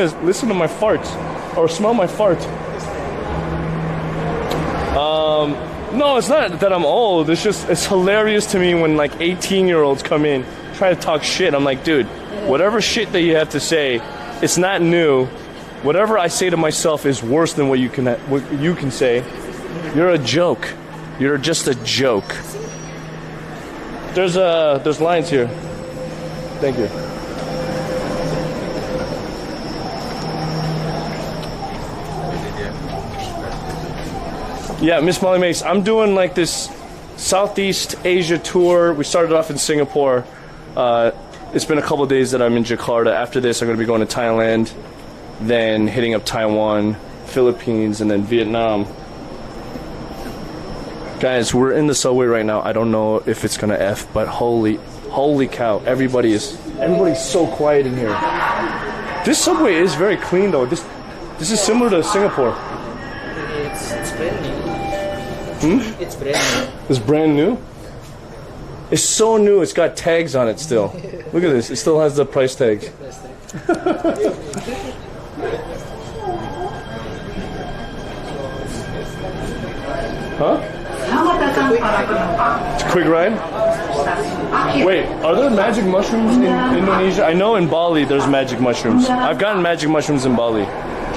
Listen to my farts or smell my fart. No, it's not that I'm old. It's just, it's hilarious to me when like 18-year-olds come in, try to talk shit. I'm like, dude, whatever shit that you have to say, it's not new. Whatever I say to myself is worse than what you can say. You're a joke. You're just a joke. There's lines here. Thank you. Yeah, Miss Molly Mace, I'm doing like this Southeast Asia tour. We started off in Singapore. It's been a couple of days that I'm in Jakarta. After this, I'm going to be going to Thailand, then hitting up Taiwan, Philippines, and then Vietnam. Guys, we're in the subway right now. I don't know if it's going to F, but holy cow. Everybody's so quiet in here. This subway is very clean though. This is similar to Singapore. It's brand new. It's brand new. It's brand new? It's so new, it's got tags on it still. Look at this, it still has the price tag. Huh? It's a quick ride? Wait, are there magic mushrooms in Indonesia? I know in Bali there's magic mushrooms. I've gotten magic mushrooms in Bali.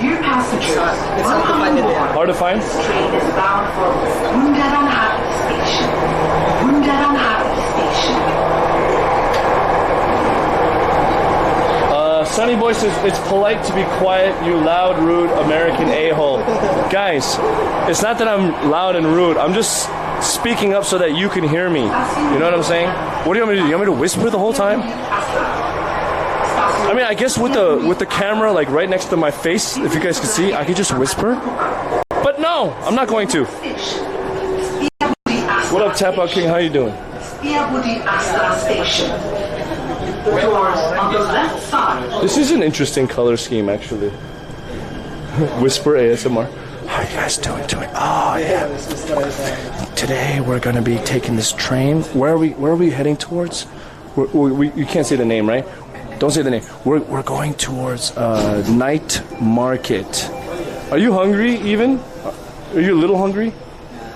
Dear passengers, It's hard to find it there. Hard to find? this train is bound for Bundaran Station. Bundaran Station. Sunny Boy says, it's polite to be quiet, you loud, rude American a-hole. Guys, it's not that I'm loud and rude. I'm just speaking up so that you can hear me. You know what I'm saying? What do you want me to do? You want me to whisper the whole time? I mean, I guess with the camera like right next to my face, if you guys can see, I could just whisper. But no, I'm not going to. What up, Tap Out King? How you doing? Station. The doors on the left side. This is an interesting color scheme, actually. Whisper ASMR. How are you guys doing? Oh yeah. Today we're gonna be taking this train. Where are we heading towards? You can't say the name, right? Don't say the name. We're going towards Night Market. Are you hungry even? Are you a little hungry?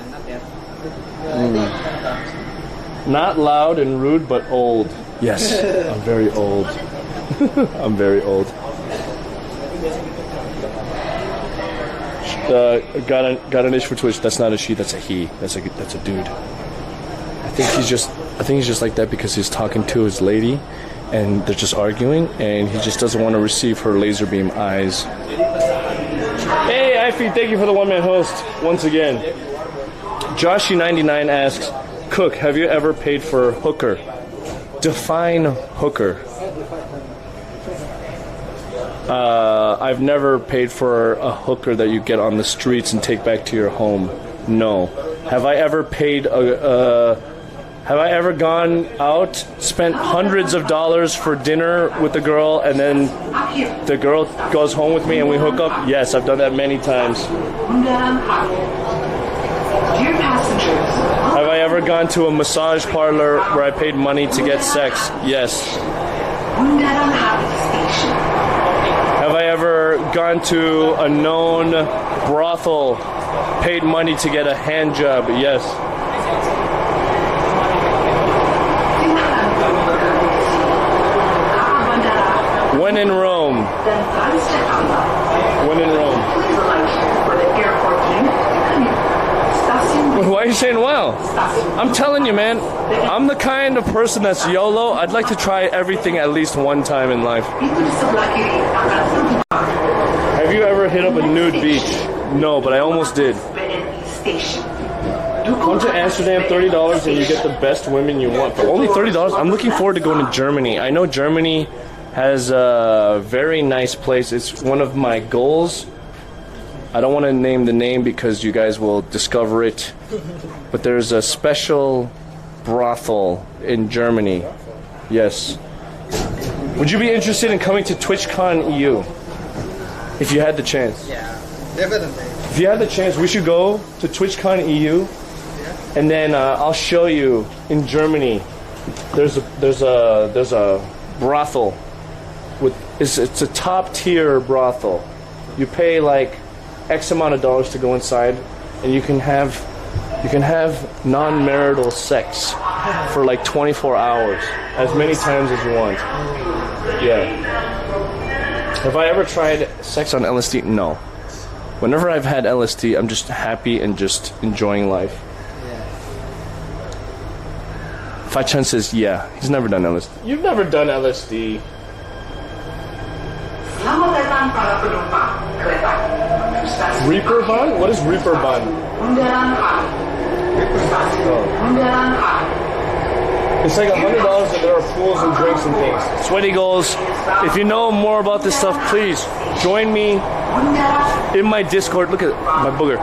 Not yet. Not loud and rude, but old. Yes, I'm very old. I'm very old. Got an itch for Twitch. That's not a she. That's a he. That's a dude. I think he's just like that because he's talking to his lady, and they're just arguing, and he just doesn't want to receive her laser beam eyes. Hey, Ify, thank you for the one-man host once again. Joshy99 asks, Cook, have you ever paid for hooker? Define hooker. I've never paid for a hooker that you get on the streets and take back to your home. No. Have I ever gone out, spent hundreds of dollars for dinner with the girl, and then the girl goes home with me and we hook up? Yes, I've done that many times. Dear passengers, Have I ever gone to a massage parlor where I paid money to get sex? Yes. Bundaran Station. Have I ever gone to a known brothel, paid money to get a hand job? Yes. When in Rome. When in Rome. Why are you saying wow? I'm telling you, man, I'm the kind of person that's YOLO. I'd like to try everything at least one time in life. Have you ever hit up a nude beach? No, but I almost did. Come to Amsterdam, $30 and you get the best women you want. For only $30, I'm looking forward to going to Germany. I know Germany has a very nice place. It's one of my goals. I don't want to name the name because you guys will discover it. But there's a special brothel in Germany. Yes. Would you be interested in coming to TwitchCon EU? If you had the chance. Yeah, definitely. If you had the chance, we should go to TwitchCon EU. And then I'll show you in Germany. There's a brothel with it's a top tier brothel. You pay like X amount of dollars to go inside, and you can have non-marital sex for like 24 hours, as many times as you want. Yeah. Have I ever tried sex on LSD? No. Whenever I've had LSD, I'm just happy and just enjoying life. Fachan says, yeah, he's never done LSD. You've never done LSD. Selamat datang para penumpang kereta. Reaper bun? What is Reaper bun? Bundaran Hi. Bundaran Hi. It's like $100 and there are pools and drinks and things. Sweaty goals. If you know more about this stuff, please join me in my Discord. Look at my booger.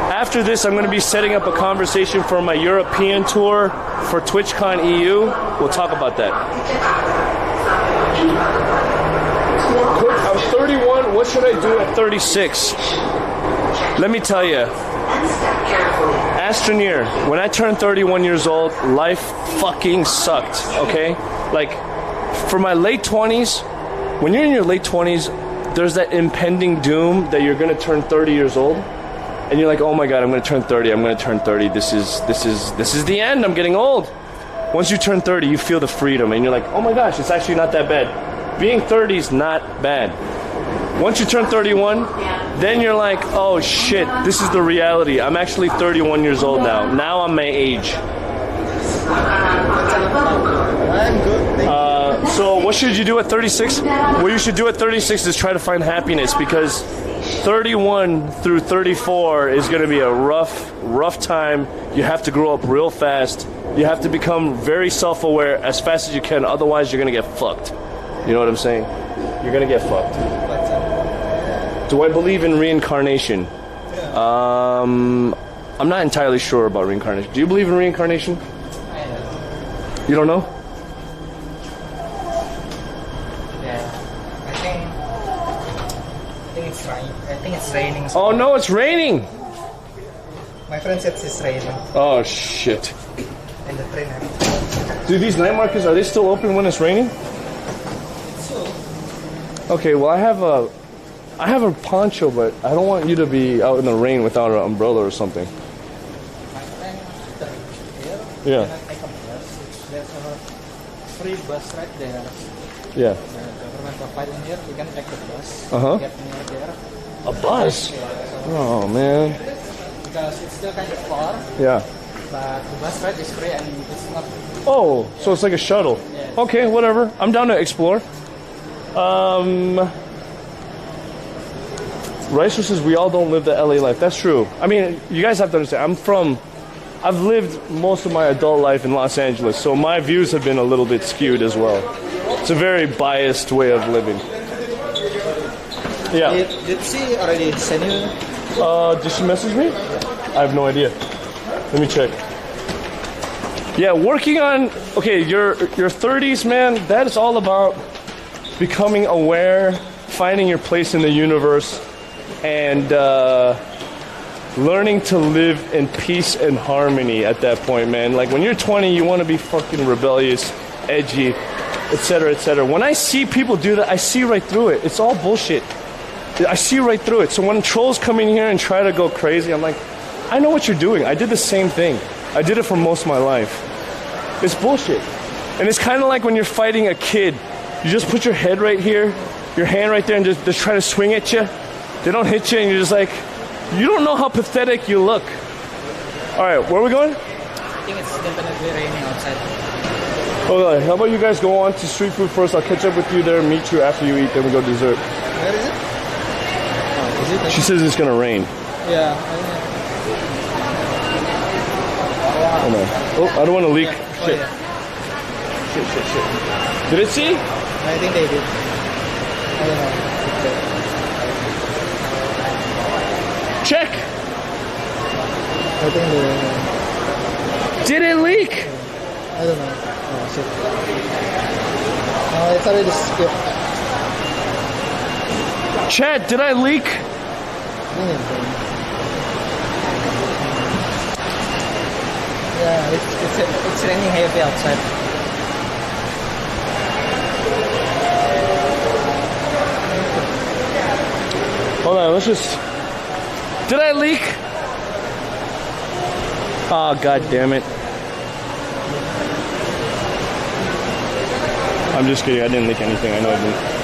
After this, I'm going to be setting up a conversation for my European tour for TwitchCon EU. We'll talk about that. Quick, I'm 31. What should I do at 36? Let me tell you. Astroneer, when I turned 31 years old, life fucking sucked, okay? Like, for my late 20s, when you're in your late 20s, there's that impending doom that you're going to turn 30 years old. And you're like, oh my God, I'm going to turn 30. I'm going to turn 30. This is the end. I'm getting old. Once you turn 30, you feel the freedom. And you're like, oh my gosh, it's actually not that bad. Being 30 is not bad. Once you turn 31, then you're like, oh shit, this is the reality. I'm actually 31 years old now. Now I'm my age. I'm good. So what should you do at 36? What you should do at 36 is try to find happiness, because 31 through 34 is going to be a rough time. You have to grow up real fast. You have to become very self-aware as fast as you can. Otherwise, you're going to get fucked. You know what I'm saying? You're going to get fucked. Do I believe in reincarnation? I'm not entirely sure about reincarnation. Do you believe in reincarnation? You don't know? I think it's raining. Oh no, it's raining! My friend said it's raining. Oh shit. And the train. Do these night markets, are they still open when it's raining? Okay, well I have a poncho, but I don't want you to be out in the rain without an umbrella or something. Yeah. There's a free bus right there. Yeah. The government providing here, you can take the bus. Uh-huh. Get near there. A bus? Oh man. Because it's still kind of far, Yeah. but the bus ride is free and it's not. Oh, so it's like a shuttle. Yes. Okay, whatever. I'm down to explore. Ricer says we all don't live the LA life. That's true. I mean, you guys have to understand, I've lived most of my adult life in Los Angeles, so my views have been a little bit skewed as well. It's a very biased way of living. Yeah. Did she already send you? Did she message me? I have no idea. Let me check. Yeah, working on, okay, your 30s, man, that is all about becoming aware, finding your place in the universe, and learning to live in peace and harmony at that point, man. Like when you're 20, you want to be fucking rebellious, edgy, etc., etc. When I see people do that, I see right through it. It's all bullshit. I see right through it. So when trolls come in here and try to go crazy, I'm like, I know what you're doing. I did the same thing. I did it for most of my life. It's bullshit. And it's kind of like when you're fighting a kid. You just put your head right here, your hand right there, and just try to swing at you. They don't hit you, and you're just like, you don't know how pathetic you look. All right, where are we going? I think it's definitely raining outside. Okay, how about you guys go on to street food first? I'll catch up with you there, meet you after you eat, then we go dessert. Where is it? Oh, is it? She says it's gonna rain. Yeah. Hold on. Oh, I don't want to leak. Yeah. Oh, Shit. yeah. Shit. Did it see? I think they did. I don't know. Check. I think they. Did it leak? I don't know. Oh shit. No, it's already skipped. Chad, did I leak? Yeah, it's raining heavy outside. Hold on, let's just... Did I leak? Oh, god damn it. I'm just kidding, I didn't leak anything, I know I didn't.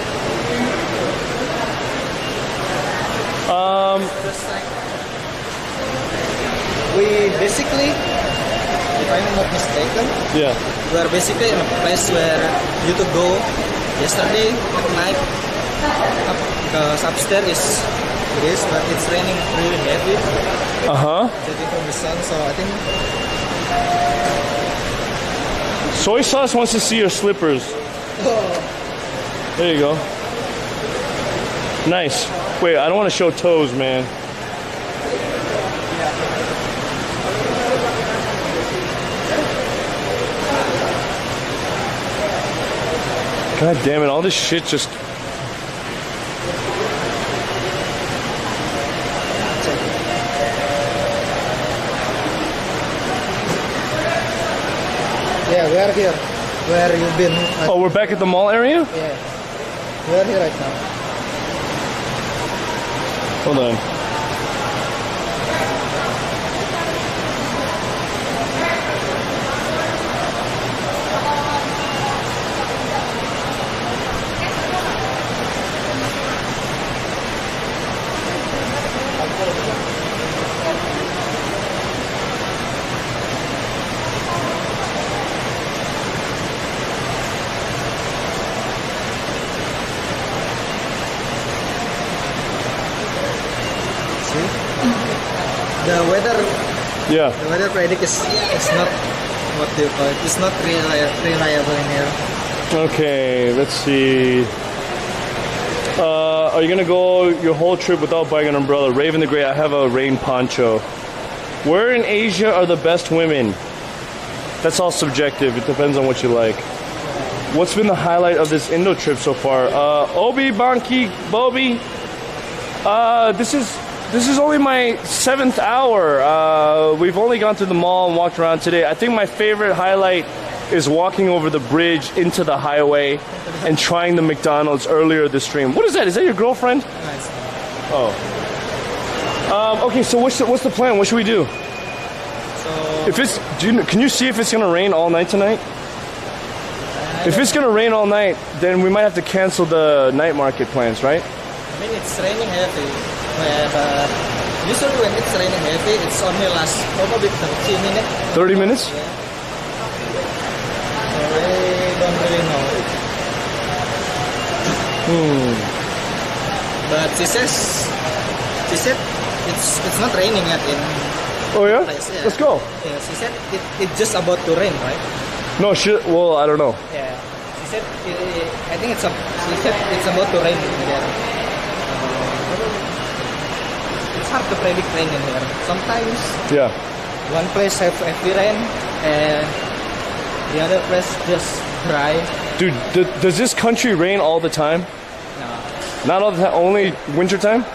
We basically, if I'm not mistaken, Yeah. we are basically in a place where you to go yesterday at night. Because upstairs is this, but it's raining really heavy. Uh-huh. Judging from the sun, so I think Soy sauce wants to see your slippers. There you go. Nice. Wait, I don't want to show toes, man. God damn it, all this shit just... yeah, we are here. Where you been? Oh, we're back at the mall area? Yeah, we are here right now. Hold on. Yeah. The weather predict is not what do you call it? It's not reliable in here. Okay, let's see. Are you gonna go your whole trip without buying an umbrella? Raven the Great, I have a rain poncho. Where in Asia are the best women? That's all subjective. It depends on what you like. What's been the highlight of this Indo trip so far? Obi, Banki, Bobby. This is only my 7th hour. We've only gone to the mall and walked around today. I think my favorite highlight is walking over the bridge into the highway and trying the McDonald's earlier this stream. What is that? Is that your girlfriend? Nice. Oh. Okay, so what's the plan? What should we do? So If it's, can you see if it's gonna rain all night tonight? If it's gonna rain all night, then we might have to cancel the night market plans, right? I mean, it's raining heavy. But usually when it's raining heavy, it's only lasts probably 30 minutes. 30 minutes? Yeah. So I don't really know. But she said it's not raining yet in Oh yeah? place. Yeah. Let's go. Yeah, she said it's just about to rain, right? No shit. Well, I don't know. Yeah. She said I think she said it's about to rain there. It's hard to predict rain in here. Sometimes Yeah. one place have heavy rain and the other place just dry. Dude, does this country rain all the time? No, Not all the time. Only winter time?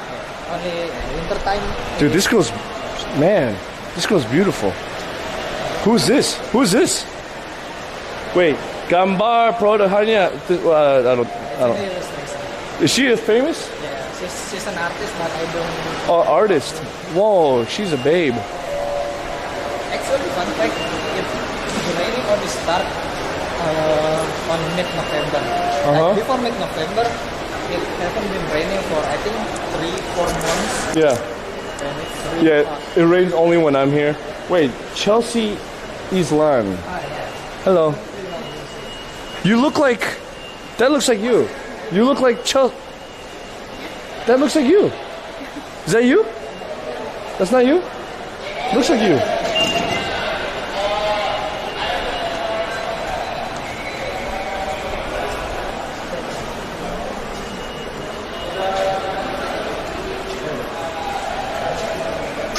only winter time. Dude, this girl's, man, this girl's beautiful. Who's this? Who's this? Wait, Gambar Prodahanya. I don't. Is she famous? Yeah, she's an artist, but I don't. Oh, artist. Whoa, she's a babe. Actually, fun fact, it's raining only start on mid-November. Like before mid-November, it hasn't been raining for I think 3-4 months. Yeah. And it's really Yeah, hot. it rains only when I'm here. Wait, Chelsea Islan. Hello. You look like, that looks like you. You look like Chelsea. That looks like you. Is that you? That's not you? Looks like you.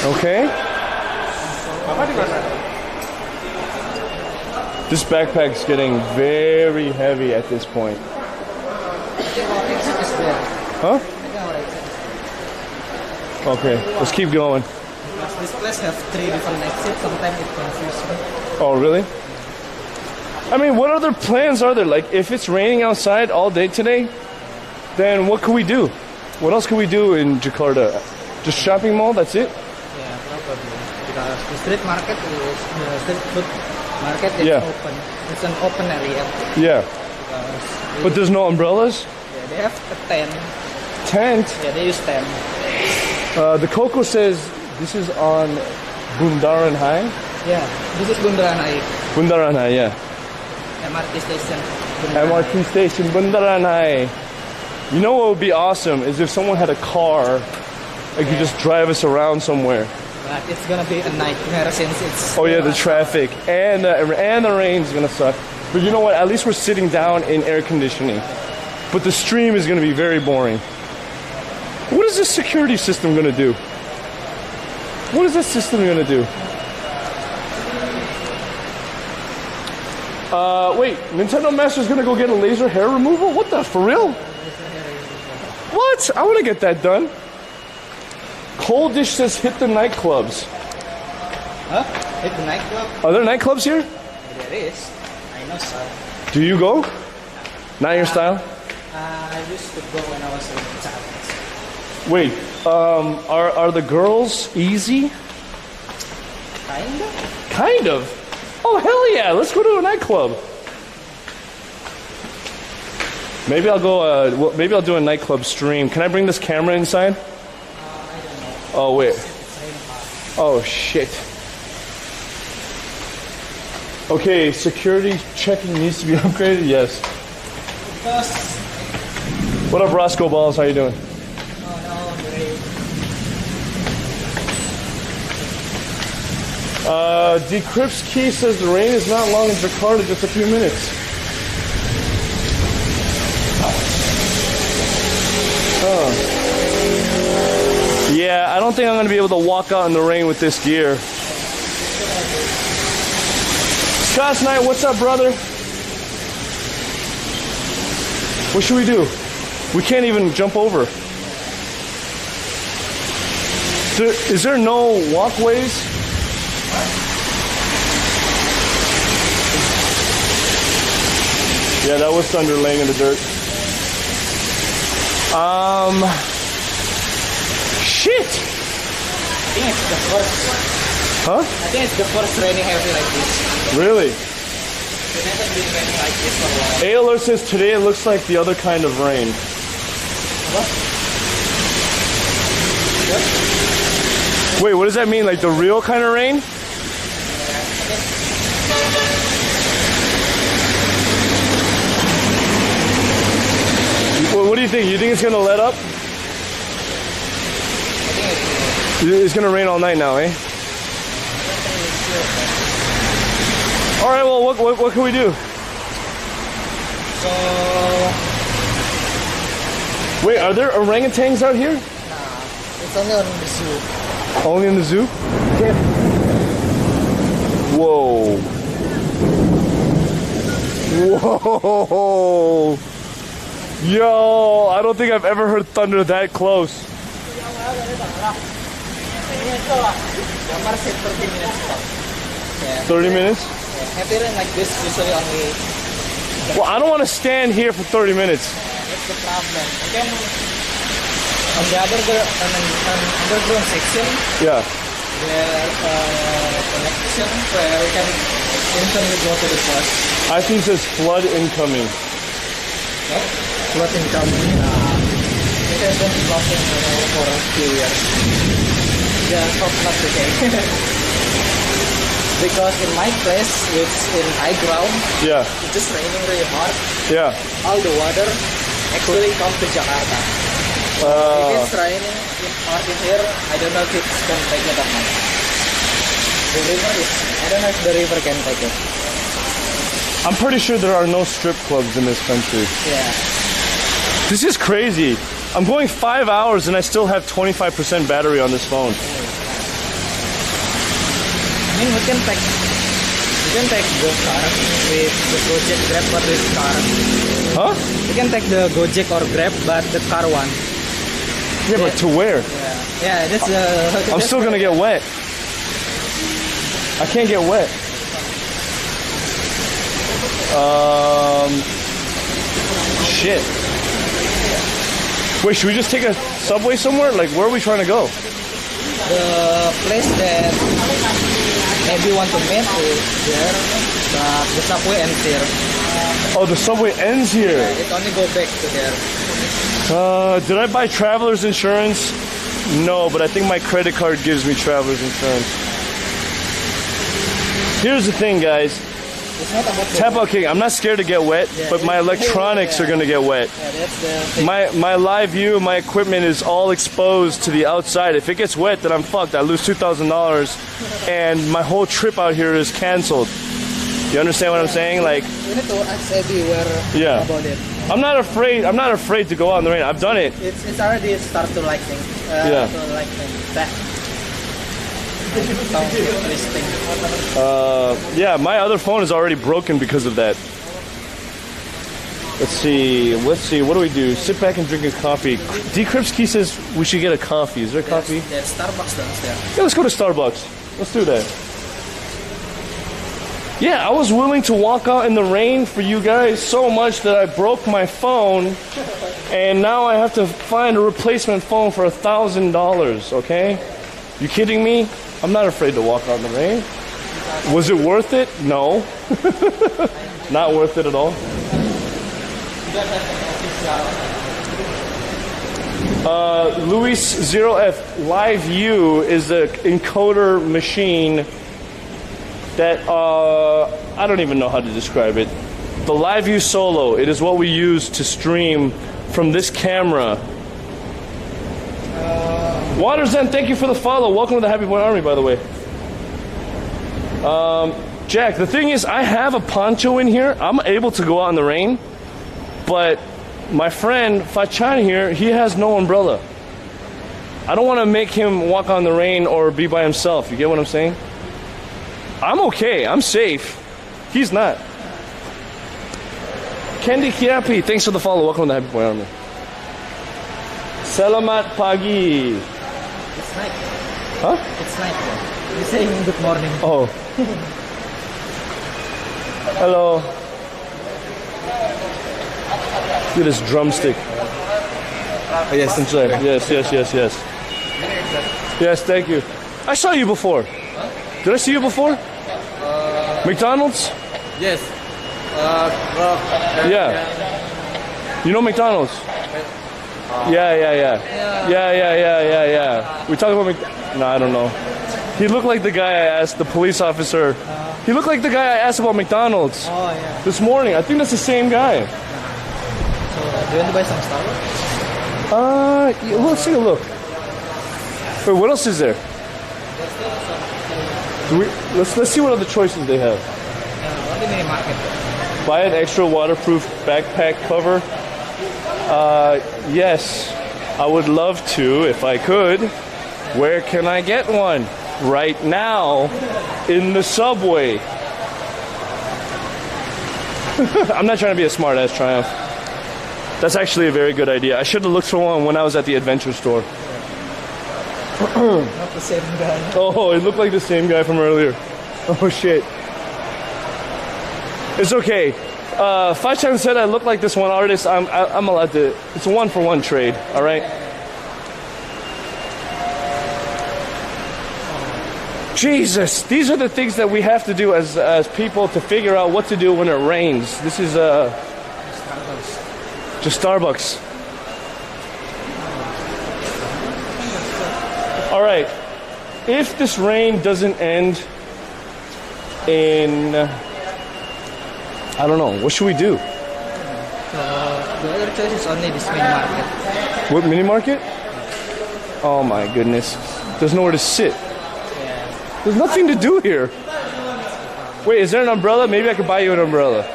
Okay. This backpack's getting very heavy at this point. I think our exit is there. Huh? I think our exit is there. Okay, let's keep going. Because this place have 3 different exits, sometimes it confuses me. Oh, really? I mean, what other plans are there? Like, if it's raining outside all day today, then what could we do? What else can we do in Jakarta? Just shopping mall? That's it? Yeah, probably. Because the street market is the street food market is Yeah. open. It's an open area. Yeah. Because But there's no umbrellas? yeah, they have a tent. Tent? Yeah, they use tent. The Coco says this is on Bundaran High. Yeah, this is Bundaran Hai, Bundaran High, yeah. MRT station. Bundaran Hai. MRT station, Bundaran High. You know what would be awesome is if someone had a car and could just drive us around somewhere. But it's gonna be a nightmare since it's. Oh yeah, the traffic and the rain's gonna suck. But you know what? At least we're sitting down in air conditioning. But the stream is gonna be very boring. What is this security system gonna do? What is this system gonna do? Wait, Nintendo Master's gonna go get a laser hair removal? What the, for real? What? I wanna get that done. Cold Dish says hit the nightclubs. Huh? Hit the nightclub? Are there nightclubs here? There is. I know so. Do you go? Not your style? I used to go when I was in Saat. Wait, are the girls easy? Kinda? Kind of. Oh hell yeah! Let's go to a nightclub. Maybe I'll go. Maybe I'll do a nightclub stream. Can I bring this camera inside? I don't know. Oh wait. It's raining hard. Oh shit. Okay, security checking needs to be upgraded. Yes. Because. What up, Roscoe Balls? How you doing? Oh no, the rain. Decrypts Key says the rain is not long in Jakarta, just a few minutes. Oh. Yeah, I don't think I'm going to be able to walk out in the rain with this gear. Scott's Night, what's up, brother? What should we do? We can't even jump over. Is there no walkways? Yeah, that was thunder laying in the dirt. Shit! I think it's the first. Huh? I think it's the first raining heavy like this. Really? It hasn't been raining like this for a while. A alert says today it looks like the other kind of rain. What? Wait, what does that mean? Like the real kind of rain? What do you think? You think it's gonna let up? It's gonna rain all night now, eh? All right. Well, what can we do? So. Wait, are there orangutans out here? It's only on the zoo. Only in the zoo? Whoa. Whoa. Yo, I don't think I've ever heard thunder that close. 30 minutes? Heavy rain like this usually only. Well, I don't want to stand here for 30 minutes. That's the problem. Again, on the underground section, Yeah. there's a connection where we can instantly go to the bus. I think it says flood incoming. Flood incoming. It has been flooding for a few years. Yeah, hope not today. Because in my place, it's in high ground, Yeah. it's just raining really hard. Yeah. All the water actually come to Jakarta. If it's raining hard in here, I don't know if it's can take it or not. The river is, I don't know if the river can take it. I'm pretty sure there are no strip clubs in this country. Yeah. This is crazy. I'm going 5 hours and I still have 25% battery on this phone. I mean, we can take the car with the Gojek, Grab, or this car. Huh? We can take the Gojek or Grab, but the car one. Yeah, but to where? Yeah, that's the. I'm still gonna get wet. I can't get wet. Shit. Wait, should we just take a subway somewhere? Like, where are we trying to go? The place that maybe want to meet is there, but the subway ends here. Oh, the subway ends here. It only go back to there. Did I buy traveler's insurance? No, but I think my credit card gives me traveler's insurance. Here's the thing, guys. It's not about Tap out king. I'm not scared to get wet, but my electronics are gonna get wet. Yeah, that's the thing. My live view, my equipment is all exposed to the outside. If it gets wet, then I'm fucked. I lose $2,000, and my whole trip out here is canceled. You understand what I'm saying? Like, You need to ask Abby Yeah. about it. I'm not afraid. I'm not afraid to go out in the rain. I've done it. It's already start to like things. Yeah. To like things. That. Sound twisting. Yeah, my other phone is already broken because of that. Let's see. What do we do? Sit back and drink a coffee. D. Kripsky says we should get a coffee. Is there coffee? There's Starbucks downstairs. Yeah, let's go to Starbucks. Let's do that. Yeah, I was willing to walk out in the rain for you guys so much that I broke my phone, and now I have to find a replacement phone for $1,000, okay? You kidding me? I'm not afraid to walk out in the rain. Was it worth it? No. Not worth it at all. Luis 0F Live View is an encoder machine that I don't even know how to describe it. The Live View Solo, it is what we use to stream from this camera. Waterzen, thank you for the follow. Welcome to the Happy Boy Army, by the way. Jack, the thing is, I have a poncho in here. I'm able to go out in the rain, but my friend Fachan here, he has no umbrella. I don't want to make him walk out in the rain or be by himself. You get what I'm saying? I'm okay. I'm safe. He's not. Kendi Kiapi, thanks for the follow. Welcome to the Happy Boy Army. Selamat pagi. It's night. Huh? It's night. You're saying good morning. Oh. Hello. Look at this drumstick. Yes. Inside. Yes. Yes, thank you. I saw you before. Did I see you before? McDonald's? Yes. Yeah. You know McDonald's? Yeah. We talking about No, I don't know. He looked like the guy I asked, the police officer. He looked like the guy I asked about McDonald's Oh yeah. this morning. I think that's the same guy. So do you want to buy some Starbucks? Yeah, let's take a look. Wait, what else is there? Let's see what other choices they have. Only mini market. Buy an extra waterproof backpack cover. Yes, I would love to if I could. Where can I get one? Right now, in the subway. I'm not trying to be a smart ass, Triumph. That's actually a very good idea. I should have looked for one when I was at the adventure store. Not the same guy. Oh, it looked like the same guy from earlier. Oh shit. It's okay. Fachan said I look like this one artist. I'm allowed to. It's a 1-for-1 trade. All right. Jesus, these are the things that we have to do as people to figure out what to do when it rains. This is just Starbucks. All right. If this rain doesn't end in, I don't know, what should we do? The other choice is only this mini market. What, mini market? Oh my goodness. There's nowhere to sit. There's nothing to do here. Wait, is there an umbrella? Maybe I could buy you an umbrella. I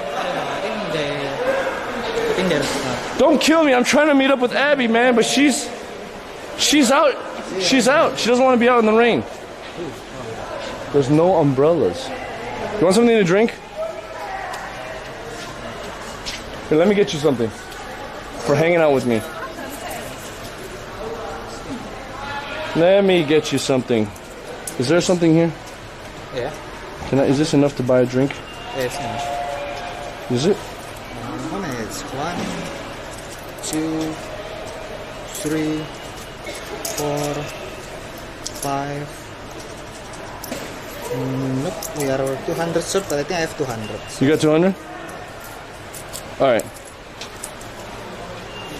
think there's not. Don't kill me. I'm trying to meet up with Abby, man, but she's out. She's out. She doesn't want to be out in the rain. There's no umbrellas. You want something to drink? Here, let me get you something for hanging out with me. Let me get you something. Is there something here? Yeah. Is this enough to buy a drink? Yes. No. Is it? It's 1, 2, 3, 4, 5. Nope, we are 200 short, but I think I have 200. You got 200? All right.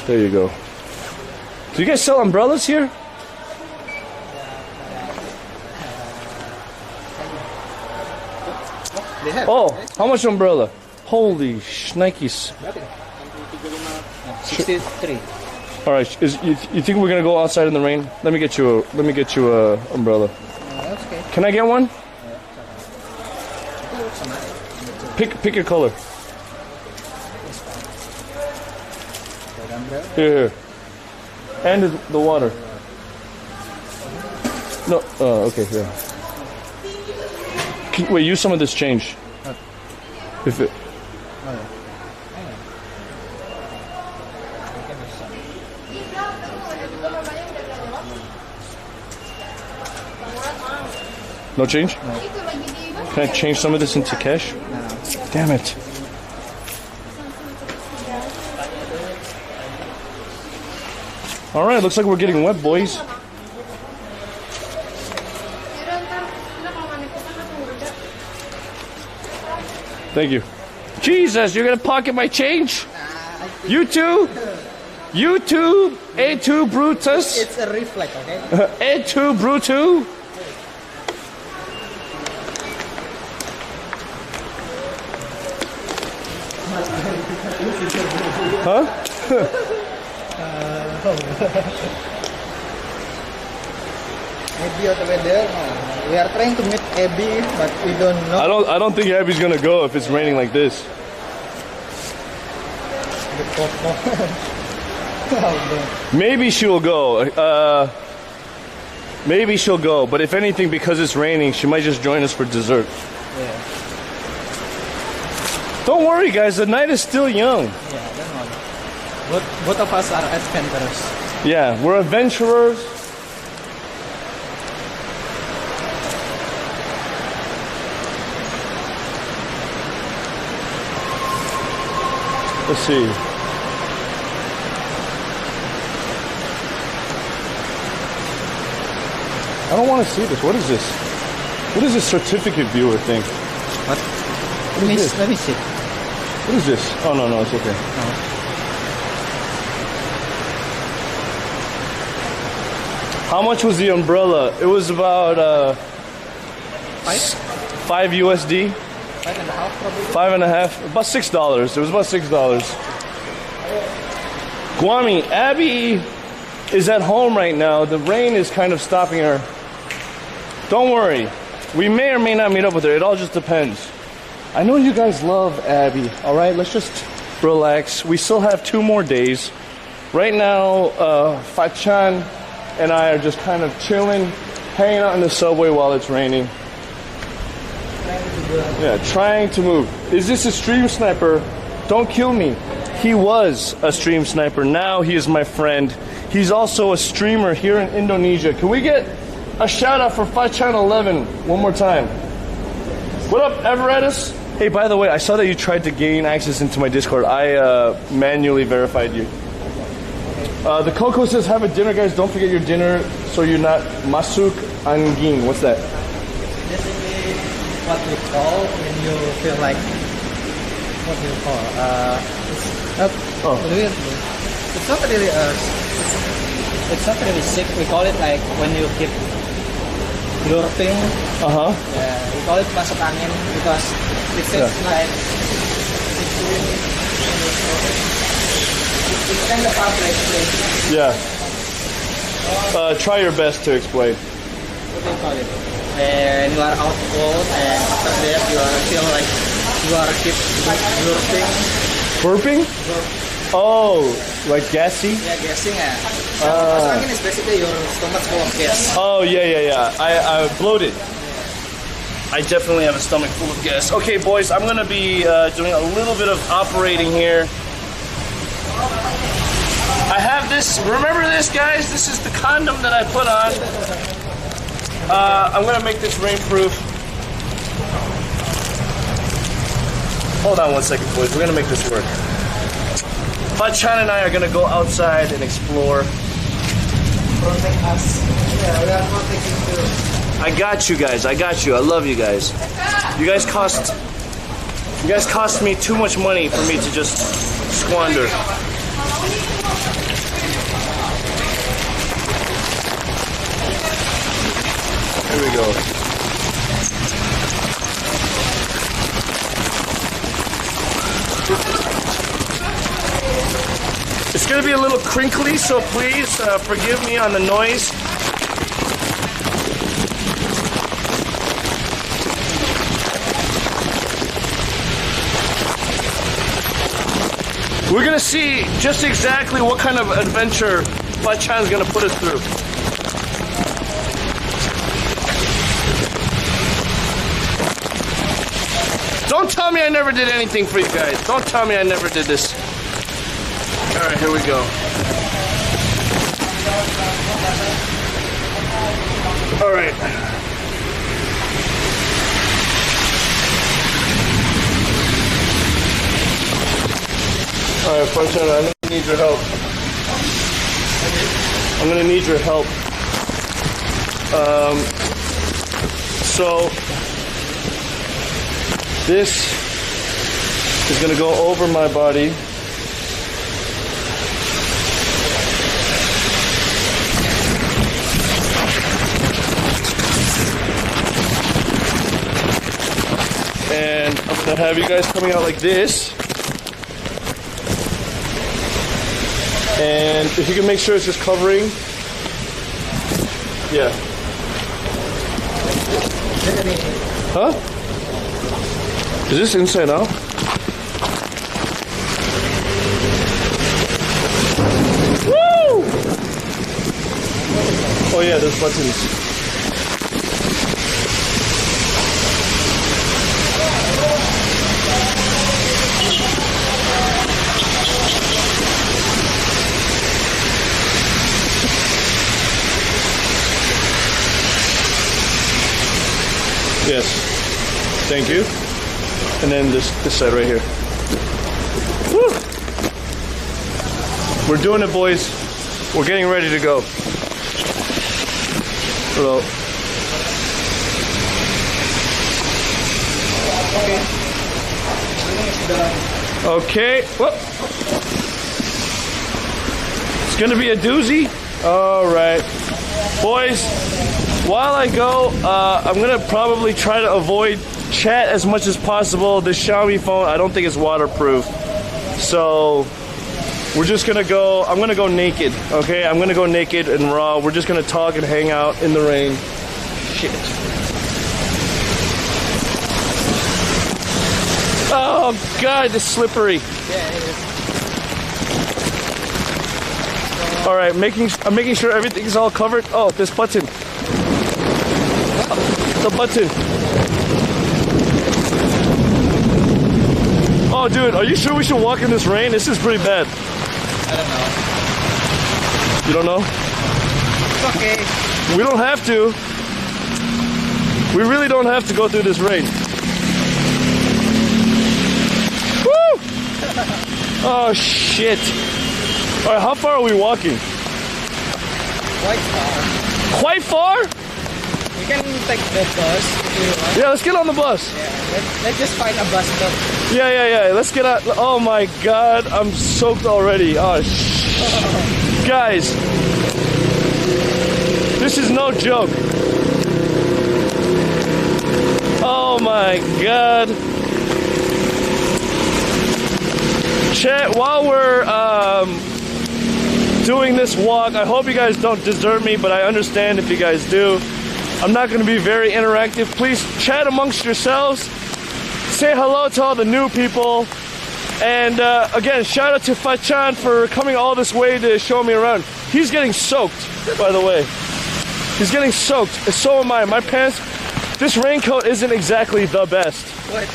There you go. Do you guys sell umbrellas here? They have. Oh, how much umbrella? Holy shnikes. 63. All right, you think we're gonna go outside in the rain? Let me get you a umbrella. That's okay. Can I get one? Pick your color. Here. And the water. No. Okay. Yeah. Wait. Use some of this change. If it. No change? No. Can I change some of this into cash? No. Damn it. All right, looks like we're getting wet, boys. Thank you. Jesus, you're gonna pocket my change? You too? You too? A2 Brutus? It's a reflex, okay? A2 Brutu? Huh? Maybe out over there. We are trying to meet Abby, but we don't know. I don't think Abby's gonna go if it's raining like this. Maybe she'll go. Maybe she'll go, but if anything, because it's raining, she might just join us for dessert. Yeah. Don't worry, guys. The night is still young. Yeah, don't worry. Both of us are adventurous. Yeah, we're adventurers. Let's see. I don't want to see this. What is this? What is this certificate viewer thing? What? What is this? Let me see. What is this? Oh, no, it's okay. How much was the umbrella? It was about 5 USD. 5.5 probably. 5.5. About $6. It was about $6. Guami, Abby is at home right now. The rain is kind of stopping her. Don't worry. We may or may not meet up with her. It all just depends. I know you guys love Abby. All right, let's just relax. We still have 2 more days. Right now, Fachan and I are just kind of chilling, hanging out in the subway while it's raining. Yeah, trying to move. Is this a stream sniper? Don't kill me. He was a stream sniper. Now he is my friend. He's also a streamer here in Indonesia. Can we get a shout out for Fachan 11 one more time? What up, Everettus? Hey, by the way, I saw that you tried to gain access into my Discord. I manually verified you. The Coco says, have a dinner, guys. Don't forget your dinner so you're not masuk angin. What's that? Basically, what we call when you feel like, what do you call? It's not really it's not really sick. We call it like when you keep burping. Uh-huh. Yeah, we call it masuk angin because it feels like it's kind of hard to explain. Yeah. Try your best to explain. What do you call it? When you are out cold and after that you are feel like you are keep burping. Burping? Oh, like gassy? Yeah, gassing. Masuk angin is basically your stomach full of gas. Oh, yeah. I bloated. I definitely have a stomach full of gas. Okay, boys, I'm going to be doing a little bit of operating here. I have this. Remember this, guys? This is the condom that I put on. I'm going to make this rainproof. Hold on one second, boys. We're going to make this work. Fachan and I are going to go outside and explore. us. Yeah, we are protecting tourists. I got you guys. I got you. I love you guys. You guys cost me too much money for me to just squander. Here we go. It's gonna be a little crinkly, so please forgive me on the noise. We're gonna see just exactly what kind of adventure Fachan's gonna put us through. Don't tell me I never did anything for you guys. Don't tell me I never did this. Alright, here we go. Alright. Alright, Fachan, I'm gonna need your help. I'm gonna need your help. So this is gonna go over my body. And I'm gonna have you guys coming out like this. And if you can make sure it's just covering. Yeah. Huh? Is this inside out? Woo! Oh yeah, there's buttons. Yes. Thank you. And then this side right here. Woo! We're doing it, boys. We're getting ready to go. Hello. Okay. Whoop. It's gonna be a doozy. All right, boys. While I go, I'm gonna probably try to avoid chat as much as possible. This Xiaomi phone, I don't think it's waterproof. So we're just gonna go, I'm gonna go naked, okay? I'm gonna go naked and raw. We're just gonna talk and hang out in the rain. Shit. Oh God, it's slippery. Yeah, it is. All right, I'm making sure everything's all covered. Oh, this button. The button. Oh, dude, are you sure we should walk in this rain? This is pretty bad. I don't know. You don't know? It's okay. We don't have to. We really don't have to go through this rain. Woo! Oh, shit. All right, how far are we walking? Quite far. Quite far? We can take the bus if you want. Yeah, let's get on the bus. Yeah, let's just find a bus stop. Yeah. Let's get out. Oh my God, I'm soaked already. Oh, guys, this is no joke. Oh my God. Chat, while we're doing this walk, I hope you guys don't desert me, but I understand if you guys do. I'm not going to be very interactive. Please chat amongst yourselves. Say hello to all the new people. And again, shout out to Fachan for coming all this way to show me around. He's getting soaked, by the way. He's getting soaked. And so am I. My pants, this raincoat isn't exactly the best. What?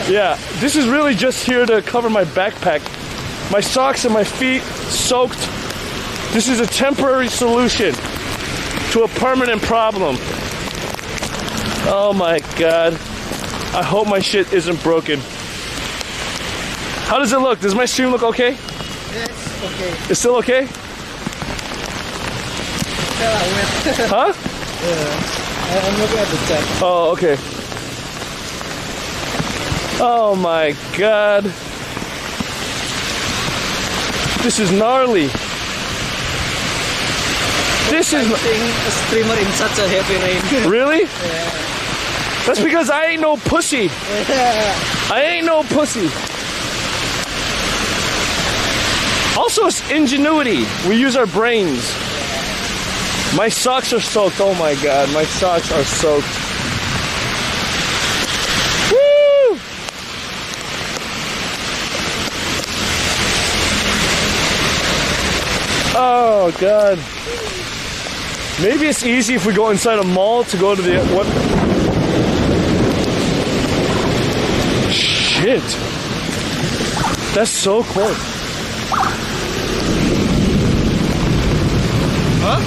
Yeah, this is really just here to cover my backpack. My socks and my feet soaked. This is a temporary solution to a permanent problem. Oh my God. I hope my shit isn't broken. How does it look? Does my stream look okay? Yes, okay. It's still okay? Huh? I'm looking at the chat. Oh, okay. Oh my god. This is gnarly. This is Seeing a streamer in such a heavy rain. really? That's because I ain't no pussy. I ain't no pussy. Also, it's ingenuity. We use our brains. My socks are soaked. Oh my god, my socks are soaked. Woo! Oh god. Maybe it's easy if we go inside a mall to go to the what? Shit. That's so close. Huh?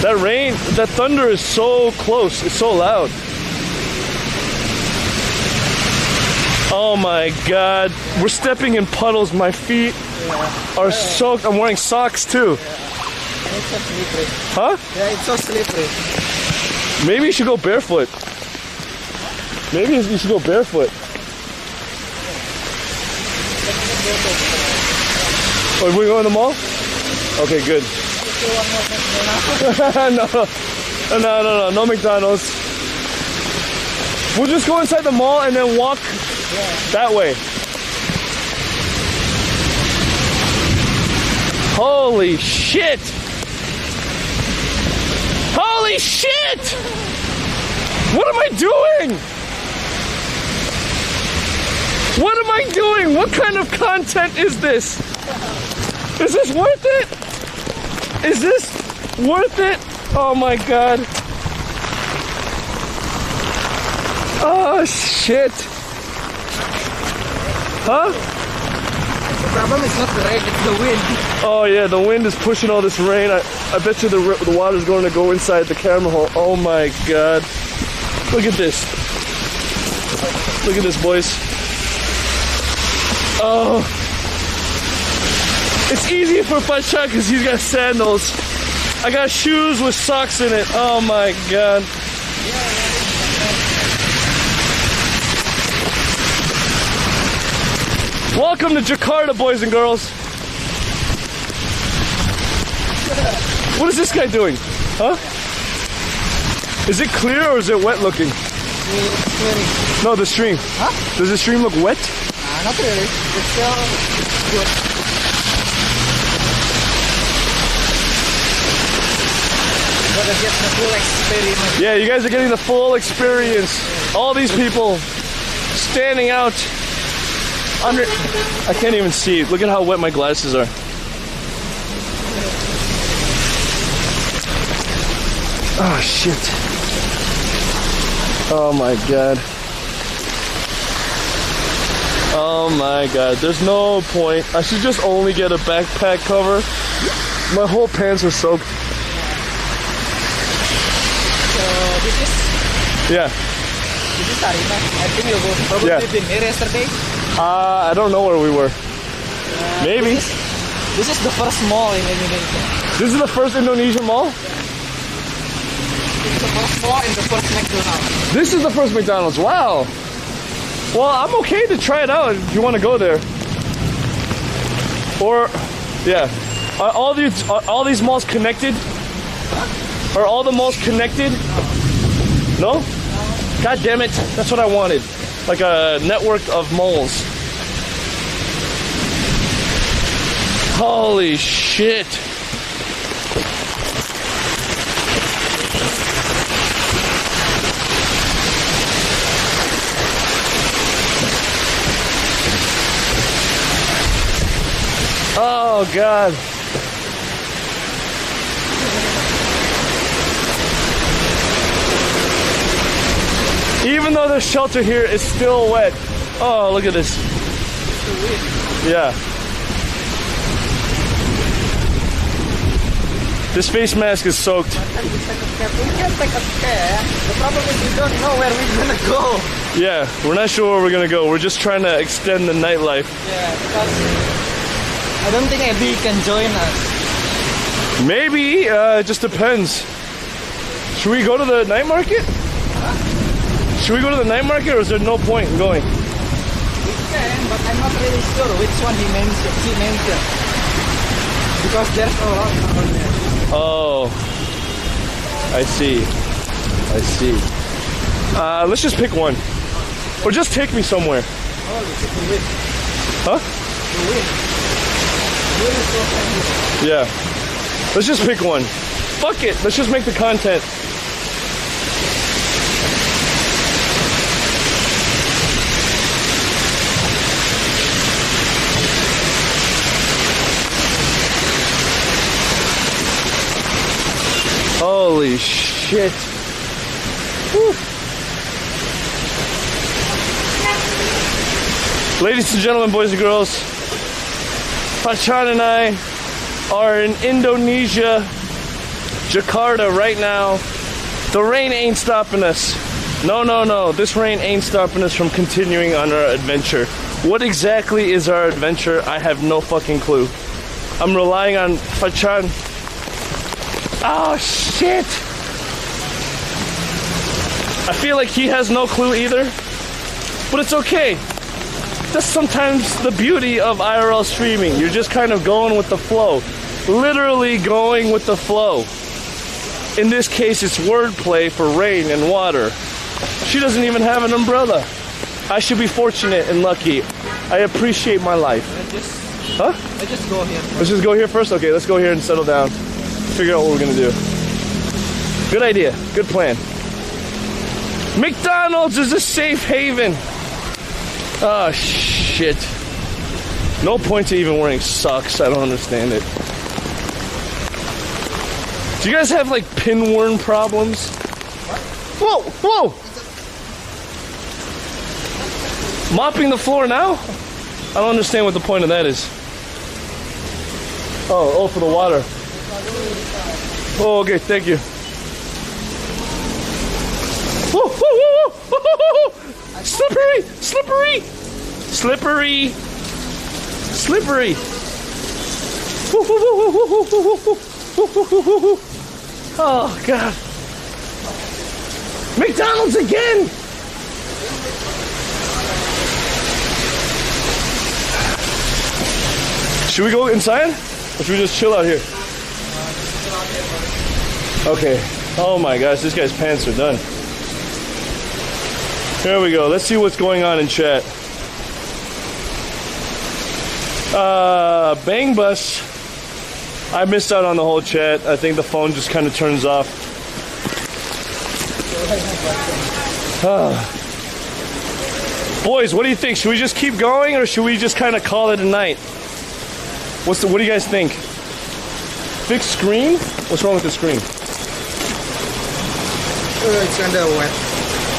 That rain, that thunder is so close. It's so loud. Oh my god. We're stepping in puddles. My feet are soaked. I'm wearing socks too. It's so slippery. Huh? Yeah, it's so slippery. Maybe you should go barefoot. Maybe you should go barefoot. Oh, we go in the mall? Okay, good. No McDonald's. We'll just go inside the mall and then walk that way. Holy shit! Holy shit! What am I doing? What am I doing? What kind of content is this? Is this worth it? Is this worth it? Oh my god. Oh shit. Huh? The problem is not the rain, it's the wind. Oh yeah, the wind is pushing all this rain. I bet you the water's going to go inside the camera hole. Oh my god. Look at this. Look at this, boys. Oh. It's easy for Pacha because he's got sandals. I got shoes with socks in it. Oh my god. Welcome to Jakarta, boys and girls. What is this guy doing? Huh? Is it clear or is it wet looking? It's clearing. No, the stream. Huh? Does the stream look wet? Not really. It's still good. Gotta get the full experience. Yeah, you guys are getting the full experience. All these people standing out under. I can't even see. Look at how wet my glasses are. Oh shit. Oh my god. Oh my god. There's no point. I should just only get a backpack cover. My whole pants are soaked. So this is Yeah. Sarina. I think you probably Yeah. been here yesterday. I don't know where we were. Maybe. This is the first mall in Indonesia. This is the first Indonesian mall? It's the first mall and the first McDonald's. This is the first McDonald's. Wow. Well, I'm okay to try it out if you want to go there. Or, yeah. Are all these malls connected? Are all the malls connected? No? God damn it. That's what I wanted. Like a network of malls. Holy shit. Oh god. Even though there's shelter here, it's still wet. Oh, look at this. Yeah. This face mask is soaked. We can take a cab. The problem is we don't know where we're gonna go. Yeah, we're not sure where we're gonna go. We're just trying to extend the nightlife. Yeah, because I don't think Eddie can join us. Maybe, it just depends. Should we go to the night market? Should we go to the night market, or is there no point in going? We can, but I'm not really sure which one he mentioned. Because there's a lot on there. Oh, I see. I see. Let's just pick one. Or just take me somewhere. Oh, you can win. Huh? You win. You win is so friendly. Yeah. Let's just pick one. Fuck it. Let's just make the content. Holy shit. Woo. Ladies and gentlemen, boys and girls, Fachan and I are in Indonesia, Jakarta right now. The rain ain't stopping us. No, no, no. This rain ain't stopping us from continuing on our adventure. What exactly is our adventure? I have no fucking clue. I'm relying on Fachan. Oh, shit. I feel like he has no clue either. But it's okay. That's sometimes the beauty of IRL streaming. You're just kind of going with the flow. Literally going with the flow. In this case, it's wordplay for rain and water. She doesn't even have an umbrella. I should be fortunate and lucky. I appreciate my life. Let's just go here. Let's just go here first? Okay, let's go here and settle down. Figure out what we're gonna do. Good idea. Good plan. McDonald's is a safe haven. Oh, shit. No point to even wearing socks. I don't understand it. Do you guys have, like, pinworm problems? Whoa, whoa! Mopping the floor now? I don't understand what the point of that is. Oh, for the water. Oh, okay, thank you. Whoa, whoa, whoa, whoa, whoa, whoa. Slippery, slippery, slippery, slippery. Whoa, whoa, whoa, whoa, whoa, whoa, whoa, whoa, whoa, whoa, whoa. Oh, God. McDonald's again. Should we go inside? Or should we just chill out here? Okay. Oh my gosh, this guy's pants are done. Here we go. Let's see what's going on in chat. Bang Bus. I missed out on the whole chat. I think the phone just kind of turns off. Boys, what do you think? Should we just keep going, or should we just kind of call it a night? What do you guys think? Fixed screen? What's wrong with the screen? It's kind of wet.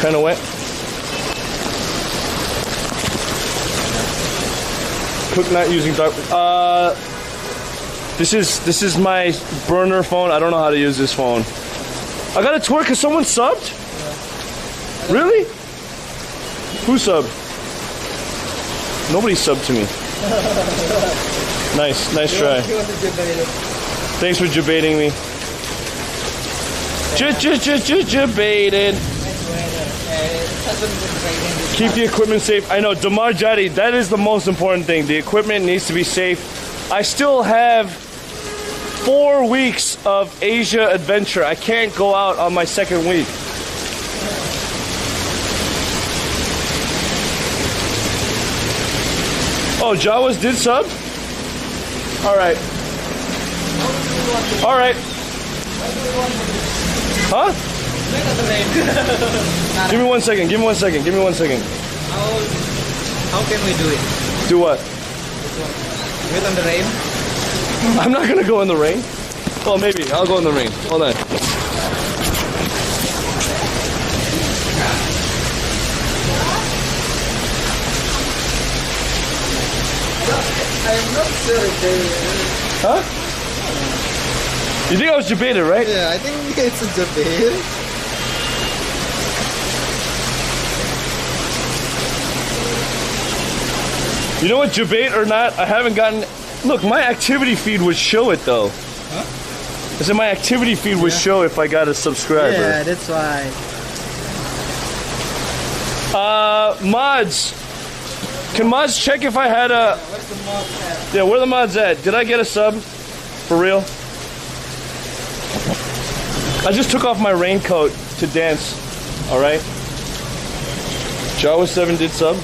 Kind of wet? Cook not using dark. This is my burner phone. I don't know how to use this phone. I got a twerk because someone subbed? Yeah. Really? Who subbed? Nobody subbed to me. Nice try. Thanks for debating me. Debated. Keep the equipment safe. I know, Damar Jari, that is the most important thing. The equipment needs to be safe. I still have 4 weeks of Asia adventure. I can't go out on my second week. Oh, Jawas did sub? Alright. Alright. Huh? Give me 1 second. Give me 1 second. Give me 1 second. How can we do it? Do what? Wait on the rain? I'm not gonna go in the rain. Well, maybe. I'll go in the rain. Hold on. I'm not sure if they... Huh? You think I was debated, right? Yeah, I think it's a debate. You know what, debate or not, I haven't gotten... Look, my activity feed would show it, though. Huh? So my activity feed would show if I got a subscriber. Yeah, that's why. Mods. Can mods check if I had a... Where's the mod at? Yeah, where the mods at? Did I get a sub? For real? I just took off my raincoat to dance. Alright? Jawa7 did sub.